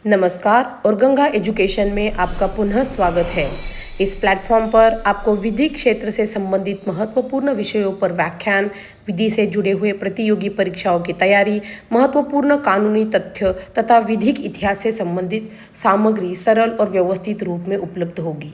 नमस्कार और गंगा एजुकेशन में आपका पुनः स्वागत है। इस प्लेटफॉर्म पर आपको विधि क्षेत्र से संबंधित महत्वपूर्ण विषयों पर व्याख्यान, विधि से जुड़े हुए प्रतियोगी परीक्षाओं की तैयारी, महत्वपूर्ण कानूनी तथ्य तथा विधिक इतिहास से संबंधित सामग्री सरल और व्यवस्थित रूप में उपलब्ध होगी।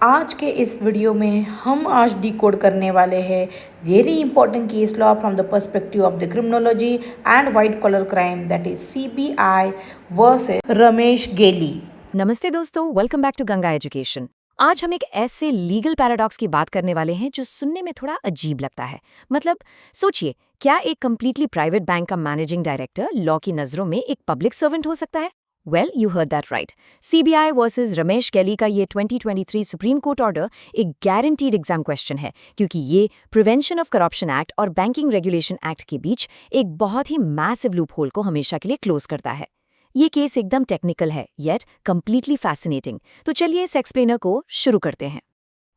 आज के इस वीडियो में हम आज डिकोड करने वाले हैं very important case law from the perspective of the criminology and white collar crime, that is CBI versus Ramesh Gelli. नमस्ते दोस्तों, welcome back to Ganga education. आज हम एक ऐसे लीगल पैराडॉक्स की बात करने वाले हैं जो सुनने में थोड़ा अजीब लगता है। मतलब सोचिए, क्या एक कंप्लीटली प्राइवेट बैंक का मैनेजिंग डायरेक्टर लॉ की नजरों में एक पब्लिक सर्वेंट हो सकता है? Well, you heard that right. CBI versus Ramesh गेली का ये 2023 सुप्रीम कोर्ट ऑर्डर एक गारंटीड एग्जाम क्वेश्चन है, क्योंकि ये प्रिवेंशन ऑफ करप्शन एक्ट और बैंकिंग रेगुलेशन एक्ट के बीच एक बहुत ही मैसिव लूप होल को हमेशा के लिए क्लोज करता है। ये केस एकदम टेक्निकल है, येट कंप्लीटली फैसिनेटिंग। तो चलिए इस एक्सप्लेनर को शुरू करते हैं।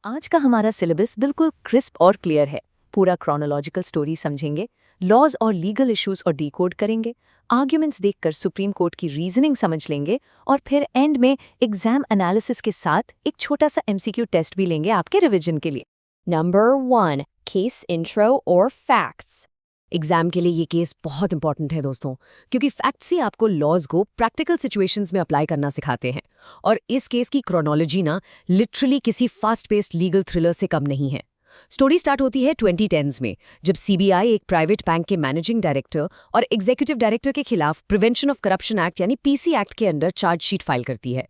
आज का हमारा सिलेबस बिल्कुल क्रिस्प और क्लियर है। पूरा क्रोनोलॉजिकल स्टोरी समझेंगे, लॉज और लीगल इश्यूज और डिकोड करेंगे, आर्ग्यूमेंट्स देखकर सुप्रीम कोर्ट की रीजनिंग समझ लेंगे और फिर एंड में एग्जाम एनालिसिस के साथ एक छोटा सा एमसीक्यू टेस्ट भी लेंगे आपके रिवीजन के लिए। नंबर 1, केस इंट्रो और फैक्ट्स। एग्जाम के लिए ये केस बहुत इंपॉर्टेंट है दोस्तों, क्योंकि फैक्ट्स ही आपको लॉज को प्रैक्टिकल सिचुएशंस में अप्लाई करना सिखाते हैं। और इस केस की क्रोनोलॉजी ना लिटरली किसी फास्ट पेस्ड लीगल थ्रिलर से कम नहीं है। स्टोरी स्टार्ट होती है 2010s में, जब सीबीआई एक प्राइवेट बैंक के मैनेजिंग डायरेक्टर और एग्जीक्यूटिव डायरेक्टर के खिलाफ प्रिवेंशन ऑफ करप्शन एक्ट यानी पीसी एक्ट के अंडर चार्जशीट फाइल करती है।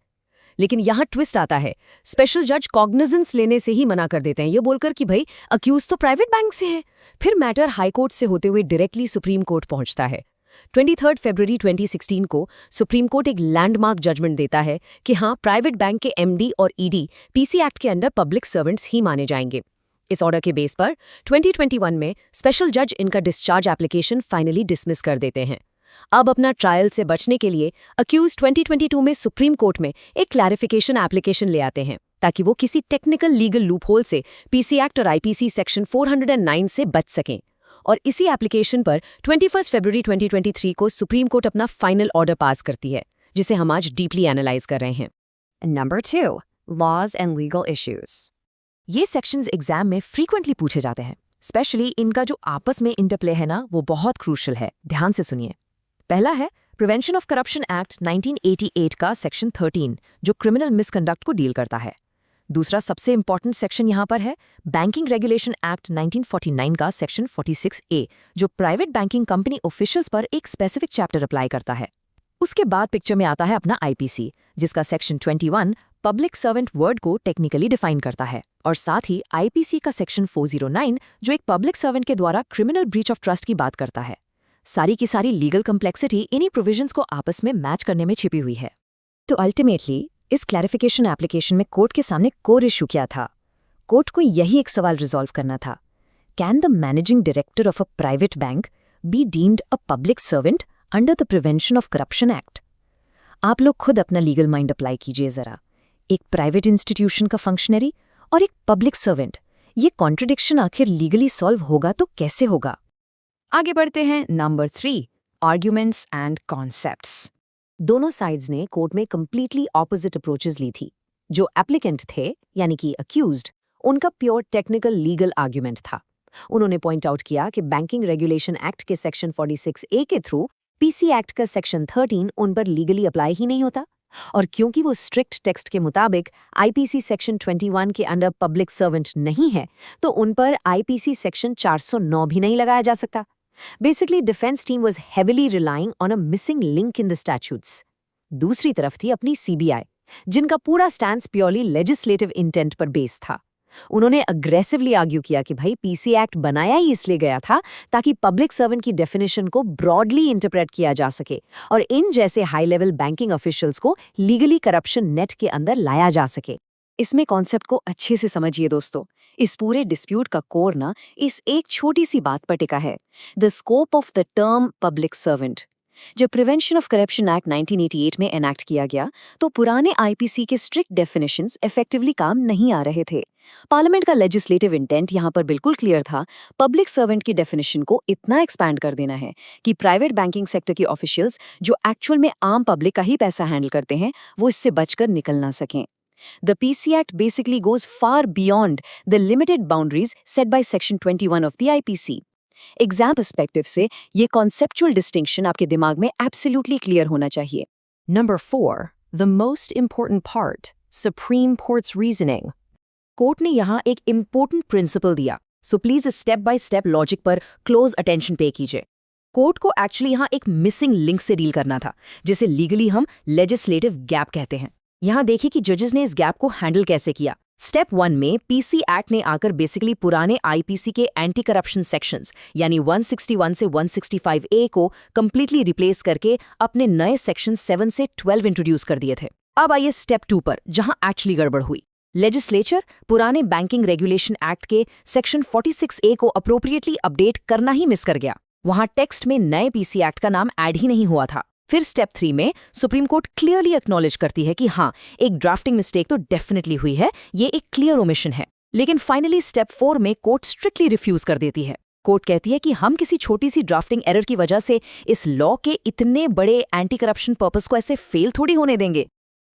लेकिन यहाँ ट्विस्ट आता है। स्पेशल जज कॉग्निजेंस लेने से ही मना कर देते हैं, ये बोलकर कि भाई अक्यूज तो प्राइवेट बैंक से है। फिर मैटर हाई कोर्ट से होते हुए डायरेक्टली सुप्रीम कोर्ट पहुंचता है। 23 फरवरी 2016 को सुप्रीम कोर्ट एक लैंडमार्क जजमेंट देता है कि हाँ, प्राइवेट बैंक के एमडी और ईडी पीसी एक्ट के अंडर पब्लिक सर्वेंट्स ही माने जाएंगे। इस ऑर्डर के बेस पर 2021 में स्पेशल जज इनका डिस्चार्ज एप्लीकेशन फाइनली डिसमिस कर देते हैं। अब अपना ट्रायल से बचने के लिए अक्यूज 2022 में सुप्रीम कोर्ट में एक क्लैरिफिकेशन एप्लीकेशन ले आते हैं, ताकि वो किसी टेक्निकल लीगल लूपहोल से पीसी एक्ट और आईपीसी सेक्शन 409 से बच सकें। और इसी एप्लीकेशन पर 21 फरवरी 2023 को सुप्रीम कोर्ट अपना फाइनल ऑर्डर पास करती है, जिसे हम आज डीपली एनालाइज कर रहे हैं। Number 2, laws and legal issues. ये सेक्शंस एग्जाम में फ्रीक्वेंटली पूछे जाते हैं। स्पेशली इनका जो आपस में इंटरप्ले है ना, वो बहुत क्रूशल है। ध्यान से सुनिए। पहला है प्रिवेंशन ऑफ करप्शन एक्ट 1988 का सेक्शन 13, जो क्रिमिनल मिसकंडक्ट को डील करता है। दूसरा सबसे इंपॉर्टेंट सेक्शन यहाँ पर है बैंकिंग रेगुलेशन एक्ट 1949 का सेक्शन 46A, जो प्राइवेट बैंकिंग कंपनी ऑफिशियल्स पर एक स्पेसिफिक चैप्टर अप्लाई करता है। उसके बाद पिक्चर में आता है अपना आईपीसी, जिसका सेक्शन 21 पब्लिक सर्वेंट वर्ड को टेक्निकली डिफाइन करता है, और साथ ही आईपीसी का सेक्शन 409, जो एक पब्लिक सर्वेंट के द्वारा क्रिमिनल ब्रीच ऑफ ट्रस्ट की बात करता है। सारी की सारी लीगल कम्प्लेक्सिटी इन्हीं प्रोविजंस को आपस में मैच करने में छिपी हुई है। तो अल्टीमेटली इस क्लैरिफिकेशन एप्लीकेशन में कोर्ट के सामने कोर इशू क्या था? कोर्ट को यही एक सवाल रिजॉल्व करना था, can the managing director of a private bank be deemed a public servant under the prevention of corruption act? आप लोग खुद अपना लीगल माइंड अप्लाई कीजिए जरा। एक प्राइवेट इंस्टीट्यूशन का फंक्शनरी और एक पब्लिक सर्वेंट, ये कॉन्ट्रडिक्शन आखिर लीगली सॉल्व होगा तो कैसे होगा? आगे बढ़ते हैं। Number 3, arguments and concepts. दोनों साइड्स ने कोर्ट में कंप्लीटली ऑपोजिट अप्रोचेस ली थी। जो एप्लीकेंट थे यानी कि अक्यूज्ड, उनका प्योर टेक्निकल लीगल आर्ग्यूमेंट था। उन्होंने पॉइंट आउट किया कि बैंकिंग रेगुलेशन एक्ट के सेक्शन 46A के थ्रू पीसी एक्ट का सेक्शन 13 उन पर लीगली अप्लाई ही नहीं होता, और क्योंकि वो स्ट्रिक्ट टेक्स्ट के मुताबिक आईपीसी सेक्शन 21 के अंडर पब्लिक सर्वेंट नहीं है, तो उन पर आईपीसी सेक्शन 409 भी नहीं लगाया जा सकता। Basically defence team was heavily relying on a missing link in the statutes. दूसरी तरफ थी अपनी सीबीआई, जिनका पूरा स्टैंस प्योरली लेजिस्लेटिव इंटेंट पर बेस था। उन्होंने अग्रेसिवली आर्ग्यू किया कि भाई पीसी एक्ट बनाया ही इसलिए गया था ताकि पब्लिक सर्वेंट की डेफिनेशन को ब्रॉडली इंटरप्रेट किया जा सके और इन जैसे हाई लेवल बैंकिंग ऑफिशियल्स को लीगली करप्शन नेट के अंदर लाया जा सके। इसमें कॉन्सेप्ट को अच्छे से समझिए दोस्तों। इस पूरे डिस्प्यूट का कोर ना इस एक छोटी सी बात पर टिका है, the scope of the term public servant. जब प्रिवेंशन ऑफ करप्शन एक्ट 1988 में एनैक्ट किया गया तो पुराने आईपीसी के स्ट्रिक्ट डेफिनेशंस इफेक्टिवली काम नहीं आ रहे थे। पार्लियामेंट का लेजिस्लेटिव इंटेंट यहाँ पर बिल्कुल क्लियर था। पब्लिक सर्वेंट की डेफिनेशन को इतना एक्सपैंड कर देना है कि प्राइवेट बैंकिंग सेक्टर के ऑफिशियल्स जो एक्चुअल में आम पब्लिक का ही पैसा हैंडल करते हैं वो इससे बचकर निकल ना सकें। The PC Act basically goes far beyond the limited boundaries set by Section 21 of the IPC. Exam perspective से ये कॉन्सेप्चुअल डिस्टिंक्शन आपके दिमाग में एब्सोल्युटली क्लियर होना चाहिए। Number 4. The most important part. Supreme Court's reasoning. Court ने यहाँ एक इम्पोर्टेंट प्रिंसिपल दिया, so please step by step logic पर क्लोज अटेंशन पे कीजिए। कोर्ट को एक्चुअली यहाँ एक मिसिंग लिंक से डील करना था, जिसे लीगली हम लेजिस्लेटिव गैप कहते हैं। यहाँ देखिए कि जजेस ने इस गैप को हैंडल कैसे किया। स्टेप 1 में पीसी एक्ट ने आकर बेसिकली पुराने आईपीसी के एंटी करप्शन सेक्शंस यानी 161 से 165A को कंप्लीटली रिप्लेस करके अपने नए सेक्शन 7 से 12 इंट्रोड्यूस कर दिए थे। अब आइए स्टेप 2 पर, जहां एक्चुअली गड़बड़ हुई। लेजिस्लेचर पुराने बैंकिंग रेगुलेशन एक्ट के सेक्शन 46A को अप्रोप्रिएटली अपडेट करना ही मिस कर गया। वहां टेक्स्ट में नए पीसी एक्ट का नाम ऐड ही नहीं हुआ था। फिर स्टेप 3 में सुप्रीम कोर्ट क्लियरली एक्नॉलेज करती है कि हाँ, एक ड्राफ्टिंग मिस्टेक तो डेफिनेटली हुई है, ये एक क्लियर ओमिशन है। लेकिन फाइनली स्टेप 4 में कोर्ट स्ट्रिक्टली रिफ्यूज कर देती है। कोर्ट कहती है कि हम किसी छोटी सी ड्राफ्टिंग एरर की वजह से इस लॉ के इतने बड़े एंटी करप्शन पर्पस को ऐसे फेल थोड़ी होने देंगे।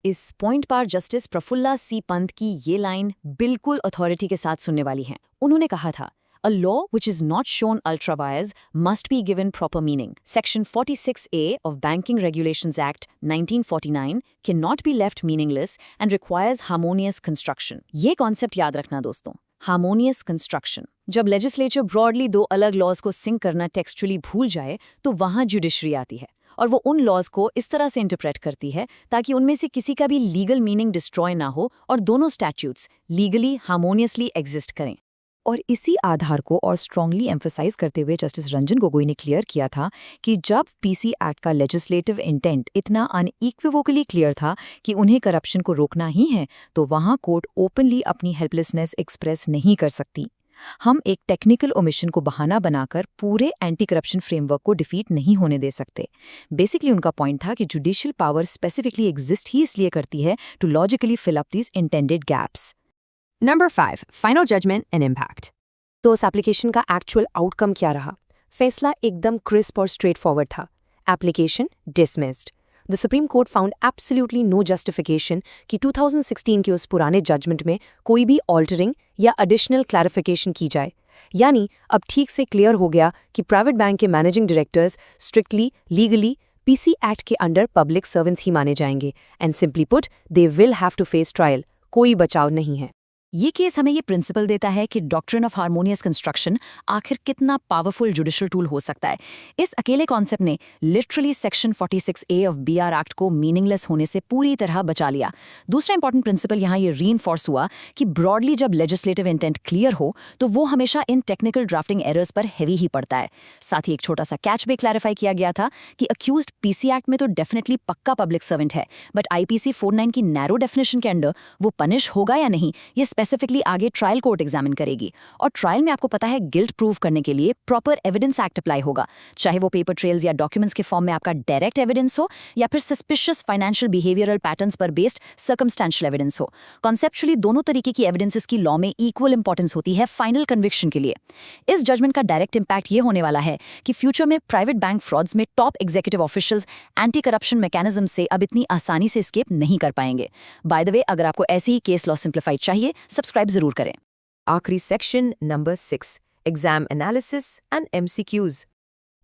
इस पॉइंट पर जस्टिस प्रफुल्ला सी पंत की ये लाइन बिल्कुल अथॉरिटी के साथ सुनने वाली है। उन्होंने कहा था, A law which is not shown ultra vires must be given proper meaning. Section 46A of Banking Regulations Act 1949 cannot be left meaningless and requires harmonious construction. ये कॉन्सेप्ट याद रखना दोस्तों, harmonious construction. जब लेजिस्लेचर ब्रॉडली दो अलग laws को sink करना textually भूल जाए तो वहाँ जुडिशरी आती है और वो उन लॉज को इस तरह से इंटरप्रेट करती है ताकि उनमें से किसी का भी लीगल मीनिंग डिस्ट्रॉय ना हो और दोनों स्टैट्यूट्स लीगली हार्मोनियसली एग्जिस्ट करें। और इसी आधार को और स्ट्रांगली एम्फसाइज करते हुए जस्टिस रंजन गोगोई ने क्लियर किया था कि जब पीसी एक्ट का लेजिस्लेटिव इंटेंट इतना अनइक्विवोकली क्लियर था कि उन्हें करप्शन को रोकना ही है, तो वहां कोर्ट ओपनली अपनी हेल्पलेसनेस एक्सप्रेस नहीं कर सकती। हम एक टेक्निकल ओमिशन को बहाना बनाकर पूरे एंटी करप्शन फ्रेमवर्क को डिफीट नहीं होने दे सकते। बेसिकली उनका पॉइंट था कि जुडिशियल पावर स्पेसिफिकली एग्जिस्ट ही इसलिए करती है to logically fill up these intended gaps. Number 5. Final judgment and impact. तो उस एप्लीकेशन का एक्चुअल आउटकम क्या रहा? फैसला एकदम क्रिस्प और स्ट्रेट फॉरवर्ड था। Application dismissed. The supreme court found absolutely no justification कि 2016 के उस पुराने जजमेंट में कोई भी ऑल्टरिंग या एडिशनल क्लैरिफिकेशन की जाए। यानी अब ठीक से क्लियर हो गया कि प्राइवेट बैंक के managing directors strictly legally PC act के अंडर पब्लिक सर्वेंट्स ही माने जाएंगे and simply put they will have to face trial. कोई बचाव नहीं है। ये केस हमें ये प्रिंसिपल देता है कि डॉक्ट्रिन ऑफ हार्मोनियस कंस्ट्रक्शन आखिर कितना पावरफुल जुडिशियल टूल हो सकता है। इस अकेले कॉन्सेप्ट ने literally section 46A of BR act को मीनिंगलेस होने से पूरी तरह बचा लिया। दूसरा इंपॉर्टेंट प्रिंसिपल यहाँ ये रीइंफोर्स हुआ कि ब्रॉडली जब लेजिस्लेटिव इंटेंट क्लियर हो तो वो हमेशा इन टेक्निकल ड्राफ्टिंग एरर्स पर हैवी ही पड़ता है। साथ ही एक छोटा सा कैच भी क्लैरिफाई किया गया था कि अक्यूज्ड पीसी एक्ट में तो डेफिनेटली पक्का पब्लिक सर्वेंट है, बट आईपीसी 49 की नैरो डेफिनेशन के अंडर वो पनिश होगा या नहीं ये स्पेसिफिकली आगे ट्रायल कोर्ट एग्जामिन करेगी। और ट्रायल में आपको पता है गिल्ट प्रूव करने के लिए प्रॉपर एविडेंस एक्ट अप्लाई होगा, चाहे वो पेपर ट्रेल्स या डॉक्यूमेंट्स के फॉर्म में आपका डायरेक्ट एविडेंस हो या फिर सस्पिशियस फाइनेंशियल बिहेवियरल पैटर्न्स पर बेस्ड सर्कमस्टेंशियल एविडेंस हो। कॉन्सेप्चुअली दोनों तरीके की एविडेंसेस की लॉ में इक्वल इंपॉर्टेंस होती है फाइनल कन्विक्शन के लिए। इस जजमेंट का डायरेक्ट इंपैक्ट ये होने वाला है कि फ्यूचर में प्राइवेट बैंक फ्रॉड्स में top executive officials anti corruption mechanism से अब इतनी आसानी से एस्केप नहीं कर पाएंगे। बाय द वे, अगर आपको ऐसी ही केस लॉ सिंप्लीफाइड चाहिए, सब्सक्राइब जरूर करें। आखिरी section number 6. Exam analysis and MCQs.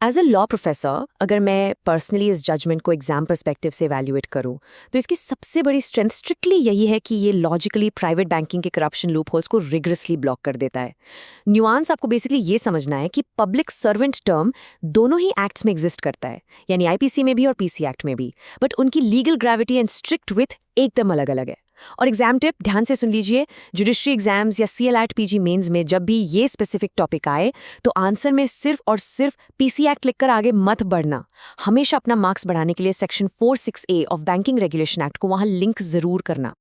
As a law professor अगर मैं पर्सनली इस जजमेंट को एग्जाम पर्सपेक्टिव से एवैल्यूएट करूं तो इसकी सबसे बड़ी स्ट्रेंथ स्ट्रिक्टली यही है कि ये लॉजिकली प्राइवेट बैंकिंग के करप्शन लूपहोल्स को रिगरसली ब्लॉक कर देता है। न्यूआंस आपको बेसिकली ये समझना है कि पब्लिक सर्वेंट टर्म दोनों ही एक्ट्स में एग्जिस्ट करता है, यानी आईपीसी में भी और पीसी एक्ट में भी, बट उनकी legal gravity and strict with एकदम अलग अलग है। और एग्जाम टिप ध्यान से सुन लीजिए, जुडिशरी एग्जाम्स या CLAT PG मेंस में जब भी ये स्पेसिफिक टॉपिक आए तो आंसर में सिर्फ और सिर्फ पीसी एक्ट लिखकर आगे मत बढ़ना। हमेशा अपना मार्क्स बढ़ाने के लिए section 46A of banking regulation act को वहां लिंक जरूर करना।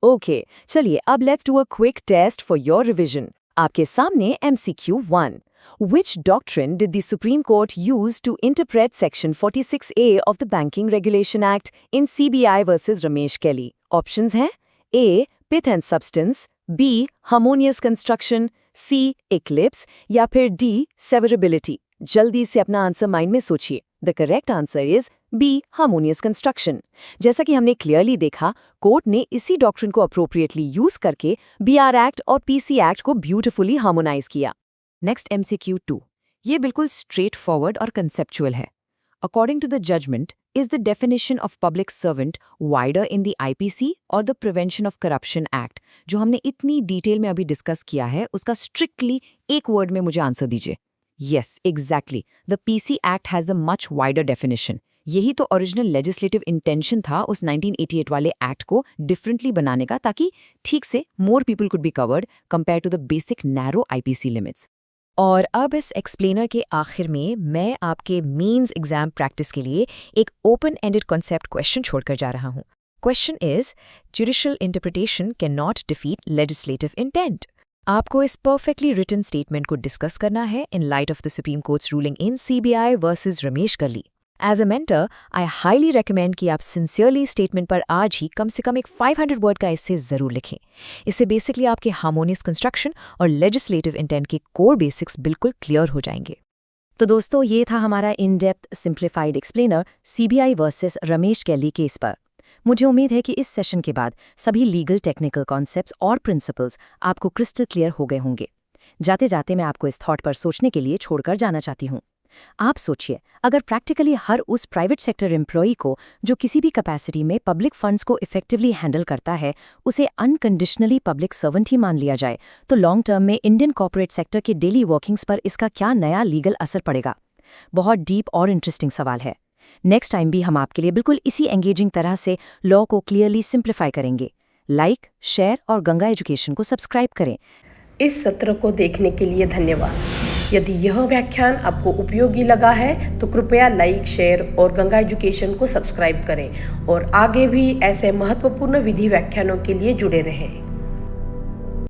ओके, चलिए अब let's do a quick test for your revision. आपके सामने MCQ 1। Which doctrine did the Supreme Court use to interpret Section 46A of the Banking Regulation Act in CBI versus Ramesh Kelly? Options हैं A. Pith and Substance, B. Harmonious Construction, C. Eclipse या फिर D. Severability. जल्दी से अपना answer mind में सोचिए. The correct answer is B. Harmonious Construction. जैसा कि हमने क्लियरली देखा, कोर्ट ने इसी डॉक्ट्रिन को अप्रोप्रिएटली यूज करके BR एक्ट और PC एक्ट को ब्यूटिफुली हार्मोनाइज किया. Next MCQ 2. ये बिल्कुल स्ट्रेट फॉरवर्ड और कंसेप्चुअल है. According to the judgment, is the definition of public servant wider in the IPC or the Prevention of Corruption Act? जो हमने इतनी डिटेल में अभी डिस्कस किया है, उसका स्ट्रिक्टली एक वर्ड में मुझे आंसर दीजिए. Yes, exactly. The PC Act has the much wider definition. यही तो ओरिजिनल लेजिस्लेटिव इंटेंशन था उस 1988 वाले एक्ट को डिफरेंटली बनाने का, ताकि ठीक से more people could be covered compare to the basic narrow IPC limits. और अब इस एक्सप्लेनर के आखिर में मैं आपके मेंस एग्जाम प्रैक्टिस के लिए एक ओपन एंडेड कॉन्सेप्ट क्वेश्चन छोड़कर जा रहा हूँ. Question is, judicial interpretation can not defeat legislative intent. आपको इस परफेक्टली रिटन स्टेटमेंट को डिस्कस करना है in light of the Supreme Court's ruling in CBI versus Ramesh Kali. As a mentor, I highly recommend कि आप सिंसियरली स्टेटमेंट पर आज ही कम से कम एक 500 वर्ड का एसे जरूर लिखें. इससे बेसिकली आपके हार्मोनियस कंस्ट्रक्शन और लेजिस्लेटिव इंटेंट के कोर बेसिक्स बिल्कुल क्लियर हो जाएंगे. तो दोस्तों, ये था हमारा in depth simplified explainer CBI versus Ramesh Kelli case पर. मुझे उम्मीद है कि इस सेशन के बाद सभी लीगल टेक्निकल कॉन्सेप्ट्स और प्रिंसिपल्स आपको क्रिस्टल क्लियर हो गए होंगे. जाते जाते मैं आपको इस थॉट पर सोचने के लिए छोड़कर जाना चाहती हूँ. आप सोचिए, अगर प्रैक्टिकली हर उस प्राइवेट सेक्टर एम्प्लॉई को जो किसी भी कैपेसिटी में पब्लिक फंड्स को इफेक्टिवली हैंडल करता है, उसे अनकंडीशनली पब्लिक सर्वेंट ही मान लिया जाए, तो लॉन्ग टर्म में इंडियन कॉर्पोरेट सेक्टर के डेली वर्किंग्स पर इसका क्या नया लीगल असर पड़ेगा? बहुत डीप और इंटरेस्टिंग सवाल है. नेक्स्ट टाइम भी हम आपके लिए बिल्कुल इसी एंगेजिंग तरह से लॉ को क्लियरली सिंप्लीफाई करेंगे. लाइक, शेयर और गंगा एजुकेशन को सब्सक्राइब करें. इस सत्र को देखने के लिए धन्यवाद. यदि यह व्याख्यान आपको उपयोगी लगा है तो कृपया लाइक, शेयर और गंगा एजुकेशन को सब्सक्राइब करें और आगे भी ऐसे महत्वपूर्ण विधि व्याख्यानों के लिए जुड़े रहें.